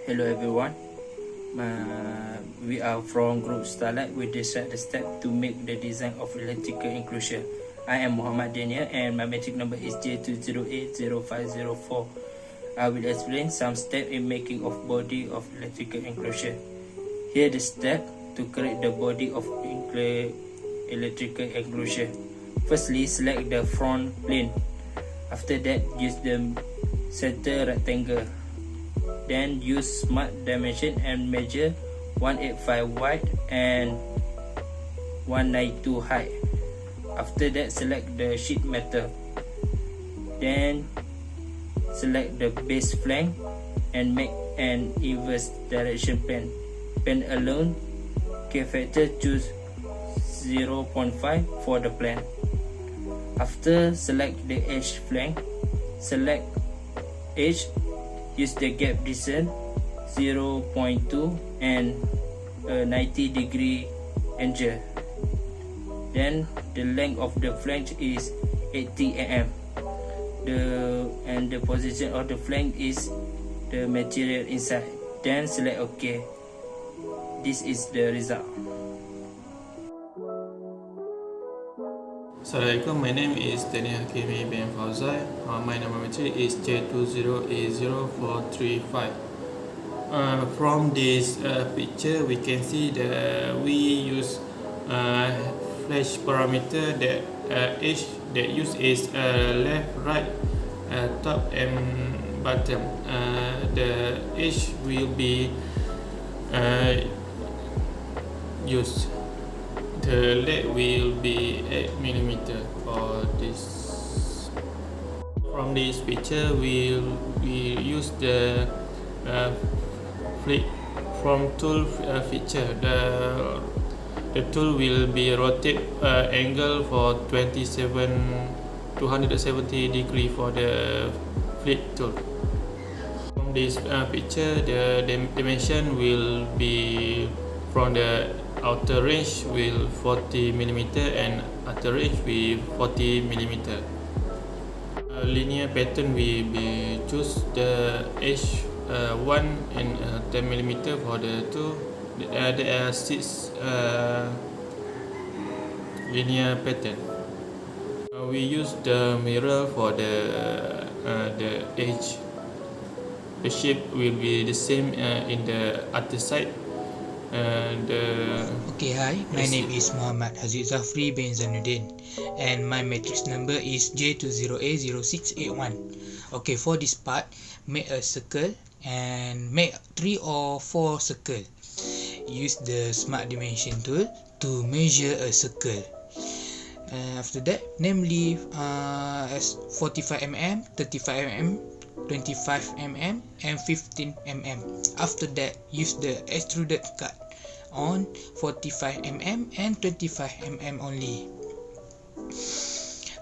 Hello everyone, we are from Group Starlight. We decide the step to make the design of electrical enclosure. I am Muhammad Daniel and my matric number is J2080504. I will explain some steps in making of body of electrical enclosure. Here the step to create the body of electrical enclosure. Firstly, select the front plane. After that, use the center rectangle. Then use smart dimension and measure 185 wide and 192 high. After that, select the sheet metal. Then select the base flank and make an inverse direction pen. Pen alone, K factor choose 0.5 for the plan. After select the edge flank, select edge. Use the gap distance 0.2 and a 90-degree angle. Then the length of the flange is 80 mm. The position of the flange is the material inside. Then select OK. This is the result. Assalamualaikum, my name is Daniel Hakimi bin Fauzai. My number matric is J2080435. From this picture, we can see that we use flash parameter that H that use is left, right, top and bottom. The H will be used. The leg will be 8 mm for this. From this picture, we use the flip from tool feature. The tool will be rotate angle for 270 degree for the flip tool. From this picture, the dimension will be from the outer range will 40 mm and outer range will 40 mm. Linear pattern will be choose the H1 and 10 mm for the two. There are 6 linear pattern. We use the mirror for the edge. The shape will be the same in the other side. Okay, hi, my name is Muhammad Aziz Zafri bin Zainuddin and my matrix number is J20A0681. Okay, for this part, make a circle and make 3 or 4 circle. Use the smart dimension tool to measure a circle. After that, namely as 45 mm, 35 mm, 25 mm and 15 mm. After that, use the extruded cut on 45 mm and 25 mm only.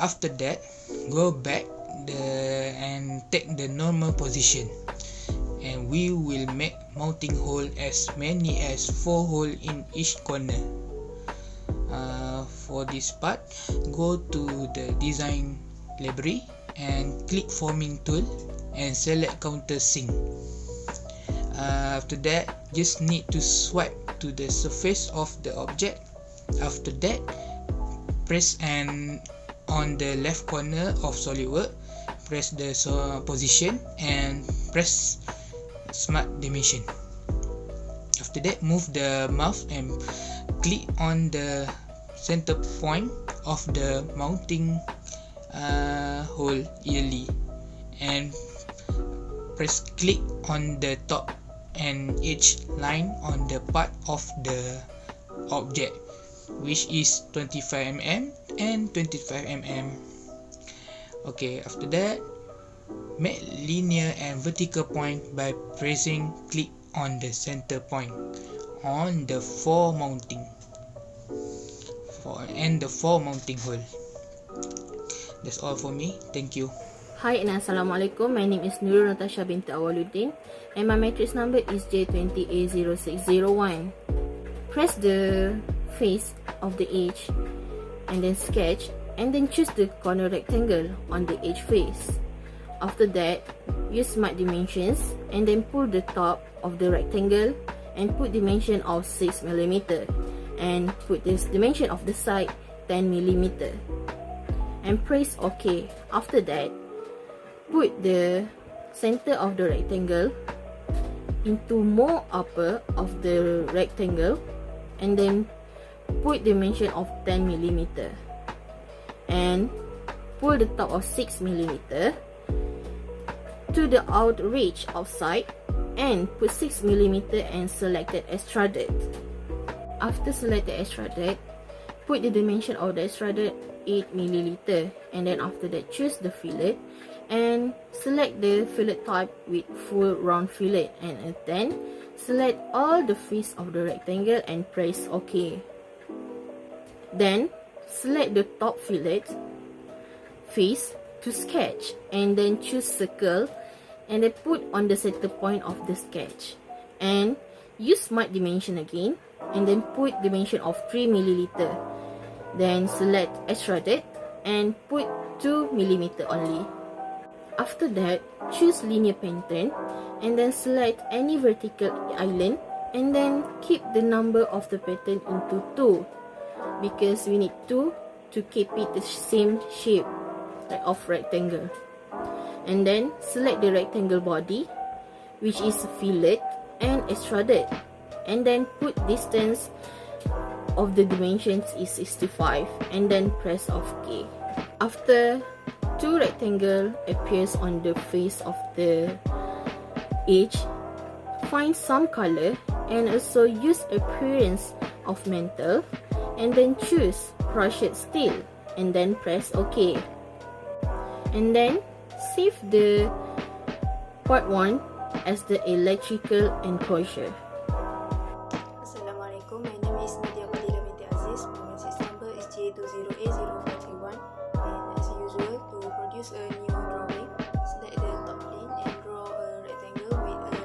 After that, go back and take the normal position, and we will make mounting hole as many as 4 hole in each corner. For this part, go to the design library and click forming tool and select countersink. After that, just need to swipe to the surface of the object. After that, press and on the left corner of SolidWorks, press the position and press smart dimension. After that, move the mouse and click on the center point of the mounting hole early and press click on the top and edge line on the part of the object, which is 25 mm and 25 mm. Okay, after that, make linear and vertical point by pressing click on the center point on the 4 mounting and the 4 mounting hole. That's all for me. Thank you. Hi and Assalamualaikum. My name is Nurul Natasha binti Awaluddin and my matrix number is J20A0601. Press the face of the edge and then sketch and then choose the corner rectangle on the edge face. After that, use smart dimensions and then pull the top of the rectangle and put dimension of 6 mm and put this dimension of the side 10 mm and press OK. After that, put the center of the rectangle into more upper of the rectangle and then put dimension of 10 mm and pull the top of 6 mm to the outreach outside and put 6 mm and selected extruded. After selected extruded, put the dimension of the extruded 8 mm and then after that choose the fillet and select the fillet type with full round fillet and then select all the face of the rectangle and press OK. Then select the top fillet face to sketch and then choose circle and then put on the center point of the sketch and use smart dimension again and then put dimension of 3 mm. Then select extruded and put 2 mm only. After that, choose linear pattern and then select any vertical island and then keep the number of the pattern into 2 because we need 2 to keep it the same shape like of rectangle. And then select the rectangle body, which is fillet and extruded, and then put distance of the dimensions is 65 and then press OK. After 2 rectangle appears on the face of the edge, find some color and also use appearance of mantle and then choose crochet steel and then press OK. And then save the part 1 as the electrical enclosure. Assalamualaikum, my name is Nadia Fadila binti Aziz. My message number is J20A0531 and as usual, to produce a new drawing, select the top plane and draw a rectangle with a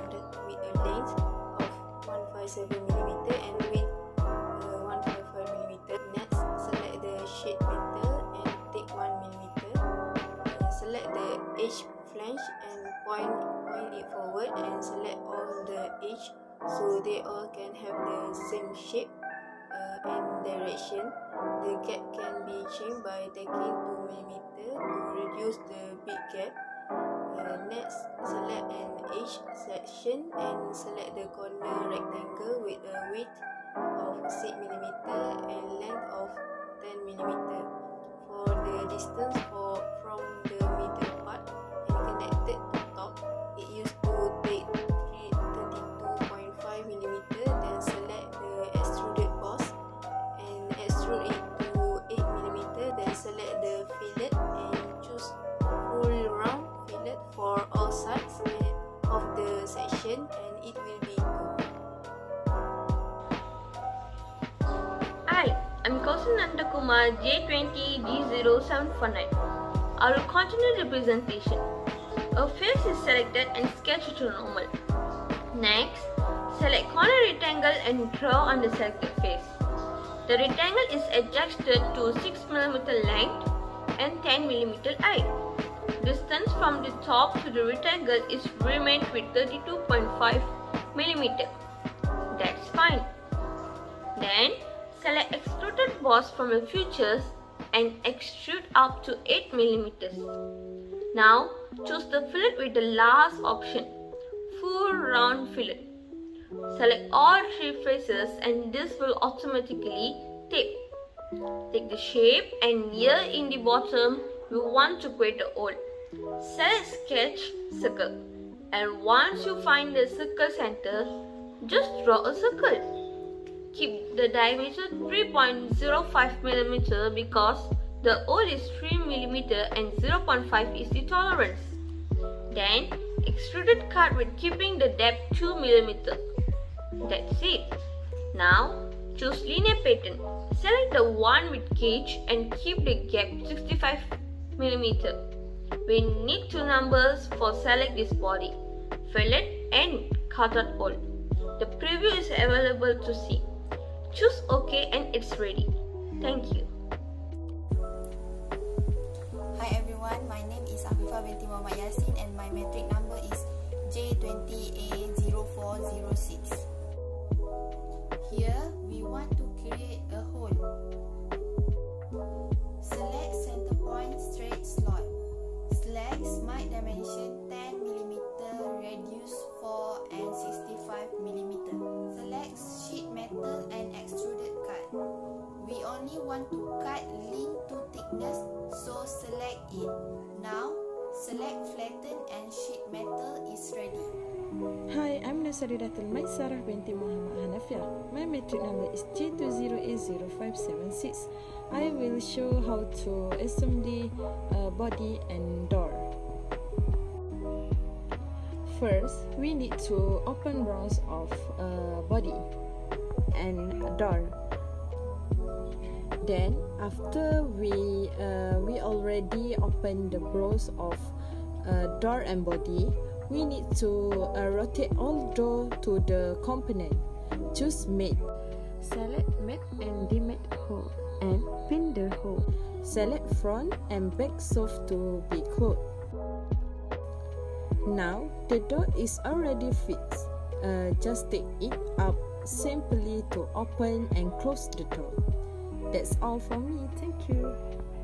length of 157mm and width 155mm. Next, select the shade metal and take 1mm. Select the edge flange and point it forward and select all the edge so they all can have the same shape and direction. The gap can be changed by taking 2mm to reduce the big gap. Next, select an edge section and select the corner rectangle with a width of 6mm and length of 10mm. For the distance from the middle part and connected to top, it used to take 32.5mm. Then select the extruded boss and extrude it to 8mm. Then select the fillet and choose full round fillet for all sides of the section and it will be good. Hi, I'm Kausan Nandakumar J20D0749. I will continue the presentation. A face is selected and sketched to normal. Next, select corner rectangle and draw on the selected face. The rectangle is adjusted to 6mm length and 10mm height. Distance from the top to the rectangle is remained with 32.5mm. That's fine. Then, select extruded boss from the features and extrude up to 8mm. Now, choose the fillet with the last option, full round fillet. Select all 3 faces and this will automatically tape. Take the shape and here in the bottom, we want to create a hole. Select sketch circle and once you find the circle center, just draw a circle. Keep the diameter 3.05mm because the hole is 3mm and 0.5 is the tolerance. Then extruded cut with keeping the depth 2mm. That's it. Now choose linear pattern. Select the one with gauge and keep the gap 65mm. We need 2 numbers for select this body, fillet and cutout hole. The preview is available to see. Choose OK and it's ready. Thank you. Hi everyone, my name is Afifah Hanifah binti Muhammad Yasin, and my metric number is J20A0406. Here we want to create a hole. Select center point straight slot. Select smart dimension 10mm, radius 4 and 65mm. Select sheet metal and extruded cut. We only want to cut link to thickness, so select it. Now, select flatten and sheet metal is ready. Hi, I'm Nasaridatul Maisarah binti Muhammad Hanafiah. My metric number is J20A0576. I will show how to assemble a body and door. First, we need to open bronze of a body and a door. Then, after we already open the bronze of door and body, we need to rotate all door to the component. Choose mate. Select mate and demate hole and pin the hole. Select front and back soft to be closed. Now the door is already fixed. Just take it up simply to open and close the door. That's all from me. Thank you.